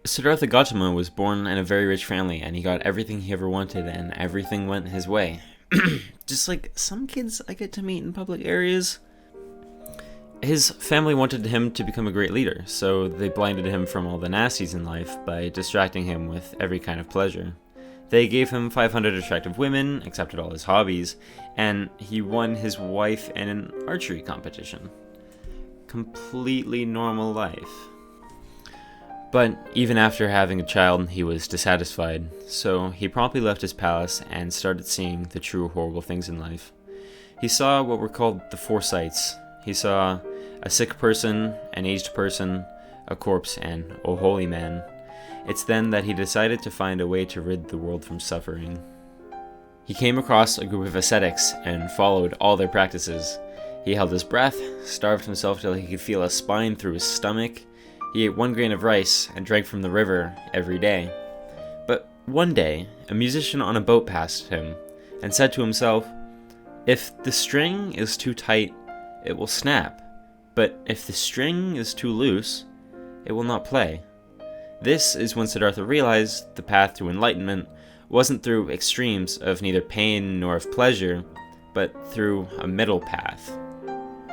Siddhartha Gautama was born in a very rich family, and he got everything he ever wanted, and everything went his way. Just like some kids I get to meet in public areas. His family wanted him to become a great leader, so they blinded him from all the nasties in life by distracting him with every kind of pleasure. They gave him 500 attractive women, accepted all his hobbies, and he won his wife in an archery competition. Completely normal life. But even after having a child, he was dissatisfied, so he promptly left his palace and started seeing the true horrible things in life. He saw what were called the foresights. He saw a sick person, an aged person, a corpse, and a holy man. It's then that he decided to find a way to rid the world from suffering. He came across a group of ascetics and followed all their practices. He held his breath, starved himself till he could feel a spine through his stomach. He ate 1 grain of rice and drank from the river every day. But one day, a musician on a boat passed him and said to himself, "If the string is too tight, it will snap. But if the string is too loose, it will not play." This is when Siddhartha realized the path to enlightenment wasn't through extremes of neither pain nor of pleasure, but through a middle path.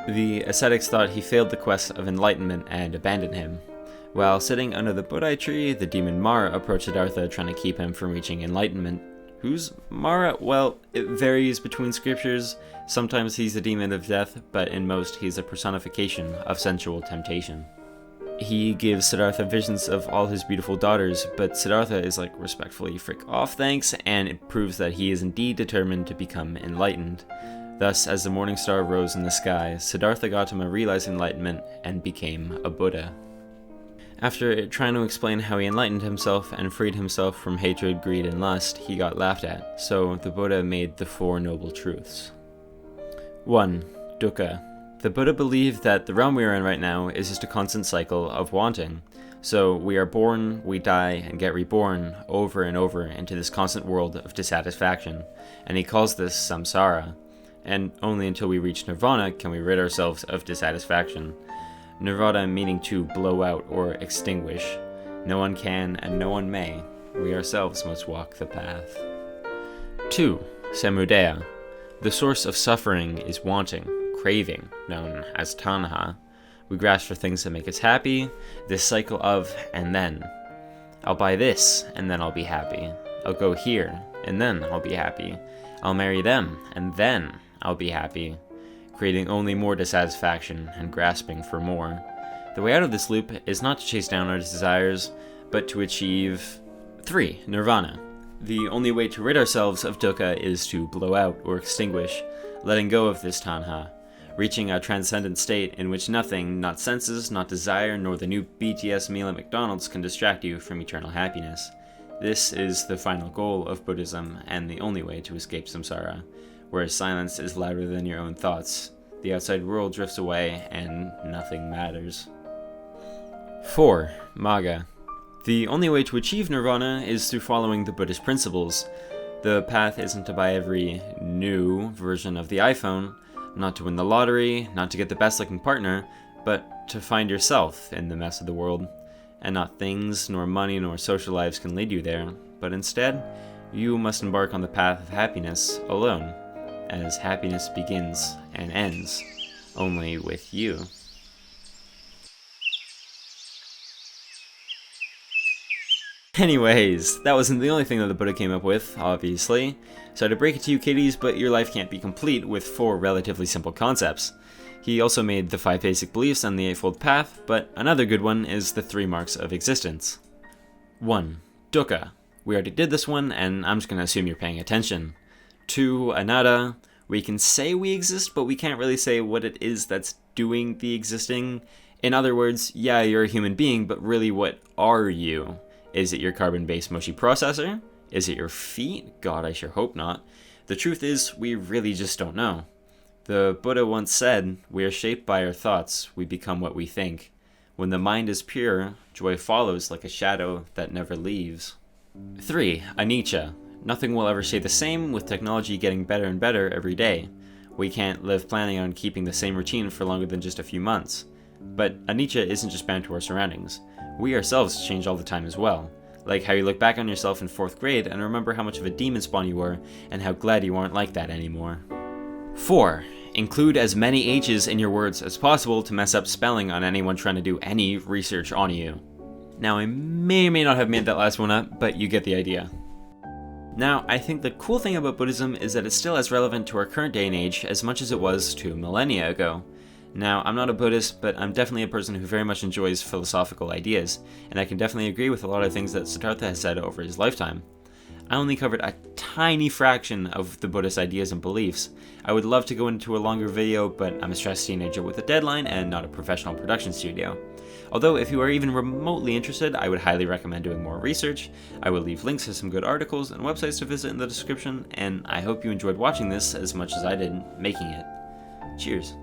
The ascetics thought he failed the quest of enlightenment and abandoned him. While sitting under the Bodhi tree, the demon Mara approached Siddhartha, trying to keep him from reaching enlightenment. Who's Mara? Well, it varies between scriptures. Sometimes he's the demon of death, but in most he's a personification of sensual temptation. He gives Siddhartha visions of all his beautiful daughters, but Siddhartha is like, respectfully, frick off thanks, and it proves that he is indeed determined to become enlightened. Thus, as the morning star rose in the sky, Siddhartha Gautama realized enlightenment and became a Buddha. After trying to explain how he enlightened himself and freed himself from hatred, greed, and lust, he got laughed at, so the Buddha made the 4 noble truths. 1. Dukkha. The Buddha believed that the realm we are in right now is just a constant cycle of wanting. So we are born, we die, and get reborn over and over into this constant world of dissatisfaction, and he calls this samsara. And only until we reach Nirvana can we rid ourselves of dissatisfaction. Nirvana meaning to blow out or extinguish. No one can and no one may. We ourselves must walk the path. 2. Samudaya. The source of suffering is wanting, craving, known as tanha. We grasp for things that make us happy, this cycle of and then. I'll buy this and then I'll be happy. I'll go here and then I'll be happy. I'll marry them and then I'll be happy. Creating only more dissatisfaction and grasping for more. The way out of this loop is not to chase down our desires, but to achieve 3. Nirvana. The only way to rid ourselves of dukkha is to blow out or extinguish, letting go of this tanha, reaching a transcendent state in which nothing, not senses, not desire, nor the new BTS meal at McDonald's can distract you from eternal happiness. This is the final goal of Buddhism and the only way to escape samsara, where silence is louder than your own thoughts. The outside world drifts away and nothing matters. 4. Magga. The only way to achieve nirvana is through following the Buddhist principles. The path isn't to buy every new version of the iPhone, not to win the lottery, not to get the best looking partner, but to find yourself in the mess of the world. And not things, nor money, nor social lives can lead you there, but instead, you must embark on the path of happiness alone, as happiness begins and ends only with you. Anyways, that wasn't the only thing that the Buddha came up with, obviously. So to break it to you kiddies, but your life can't be complete with 4 relatively simple concepts. He also made the 5 basic beliefs and the Eightfold Path, but another good one is the 3 marks of existence. 1. Dukkha. We already did this one, and I'm just going to assume you're paying attention. 2. Anatta. We can say we exist, but we can't really say what it is that's doing the existing. In other words, yeah, you're a human being, but really what are you? Is it your carbon-based mushy processor? Is it your feet? God, I sure hope not. The truth is, we really just don't know. The Buddha once said, "We are shaped by our thoughts, we become what we think. When the mind is pure, joy follows like a shadow that never leaves." 3. Anicha. Nothing will ever stay the same, with technology getting better and better every day. We can't live planning on keeping the same routine for longer than just a few months. But Anicha isn't just bound to our surroundings. We ourselves change all the time as well. Like how you look back on yourself in 4th grade and remember how much of a demon spawn you were, and how glad you aren't like that anymore. 4. Include as many H's in your words as possible to mess up spelling on anyone trying to do any research on you. Now, I may or may not have made that last one up, but you get the idea. Now, I think the cool thing about Buddhism is that it's still as relevant to our current day and age as much as it was 2 millennia ago. Now, I'm not a Buddhist, but I'm definitely a person who very much enjoys philosophical ideas, and I can definitely agree with a lot of things that Siddhartha has said over his lifetime. I only covered a tiny fraction of the Buddhist ideas and beliefs. I would love to go into a longer video, but I'm a stressed teenager with a deadline and not a professional production studio. Although, if you are even remotely interested, I would highly recommend doing more research. I will leave links to some good articles and websites to visit in the description, and I hope you enjoyed watching this as much as I did making it. Cheers.